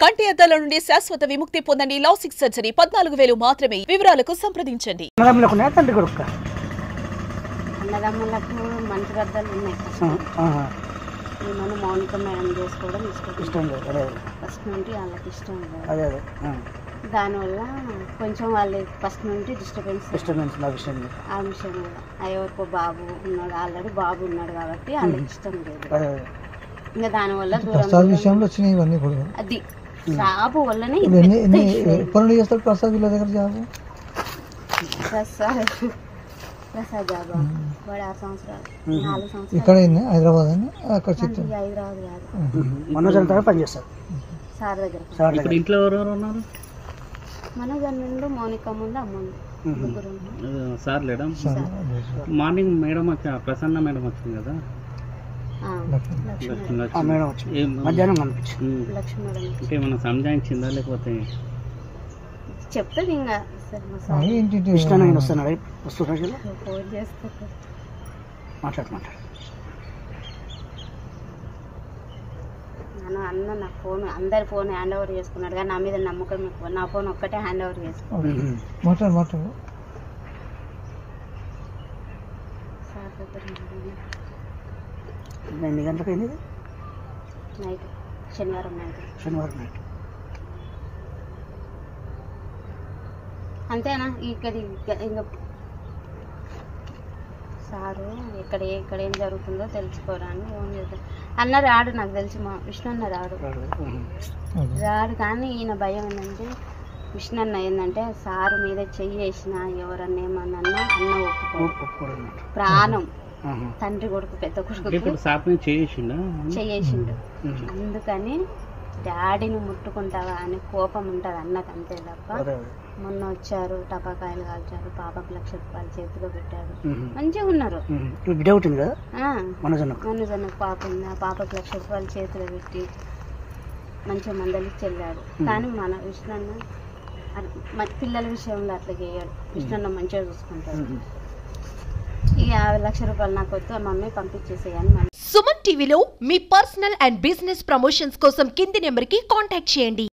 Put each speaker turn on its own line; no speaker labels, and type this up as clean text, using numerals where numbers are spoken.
కంటి అద్దాల నుండి శాశ్వత విముక్తి పొందండి. లాసిక్ సర్జరీ 14,000 మాత్రమే. వివరాలకు సంప్రదించండి.
అన్నదమ్ములకు
మంచి గద్దాలు ఉన్నాయి. మౌనిక మేడం చేసుకోవడం ఇష్టం లేదు. ఫస్ట్ నుండి వాళ్ళకి ఇష్టం లేదు. దానివల్ల కొంచెం వాళ్ళు ఫస్ట్ నుండి డిస్టర్బెన్స్ ఆ విషయం ఎవరికో బాబు ఉన్నాడు, ఆల్రెడీ బాబు ఉన్నాడు కాబట్టి వాళ్ళకి ఇష్టం లేదు. ఇంకా దానివల్ల అది జాబు వల్లనే ప్రసాద్ జాబు వాడు 6 సంవత్సరాలు 4 సంవత్సరాలు ఇక్కడ హైదరాబాద్ కాదు పనిచేస్తారు సార్ దగ్గర.
ఇంట్లో ఎవరెవరు ఉన్నారు?
మనోజ్ నుండి మౌనిక ముందు అమ్మ
సార్ లేడా? మార్నింగ్ మేడం వచ్చా, ప్రసన్న మేడం వచ్చింది కదా, మధ్యాహ్నం ఇంకేమన్నా సంజాయించిందా లేకపోతే
చెప్తాది ఇంకా అన్న నా ఫోన్ అందరి ఫోన్ హ్యాండ్ ఓవర్ చేసుకున్నాడు కానీ నా మీద నమ్మకం ఎక్కువ. నా ఫోన్ ఒక్కటే హ్యాండ్ ఓవర్ చేసుకున్నాడు.
ఎన్ని గంటలకు అయింది?
నైట్ శనివారం నైట్ అంతేనా? ఇక్కడ ఇంకా సారు ఇక్కడ ఏం జరుగుతుందో తెలుసుకోవడానికి ఫోన్ చేద్దాం అన్న రాడు. నాకు తెలిసి మా విష్ణు అన్న రాడు కానీ ఈయన భయం ఏంటంటే విష్ణు అన్న ఏంటంటే సారు మీద చెయ్యి వేసిన ఎవరన్నా ఏమన్నా అన్న ఒప్పుకోడు. ప్రాణం తండ్రి కొడుకు పెద్ద కొడుకు చేసిండు. అందుకని డాడీని ముట్టుకుంటావా అని కోపం ఉంటుంది అన్నకు, అంతే తప్ప. మొన్న వచ్చారు, టపాకాయలు కాల్చారు, పాపకు 1,00,000 రూపాయలు చేతిలో పెట్టాడు, మంచిగా ఉన్నారు. మనోజన్నకు పాప ఉంది, ఆ పాపకు 1,00,000 రూపాయలు చేతిలో పెట్టి మంచిగా మందలిచ్చి వెళ్ళాడు. కానీ మన విష్ణన్న పిల్లల విషయంలో అట్లా చేయడు. విష్ణన్న మంచిగా చూసుకుంటాడు. ఈ 50,00,000 రూపాయలు నాకు వద్దు మమ్మీ పంపించేసేయని.
సుమన్ టీవీలో మీ పర్సనల్ అండ్ బిజినెస్ ప్రమోషన్స్ కోసం కింది నెంబర్కి కాంటాక్ట్ చేయండి.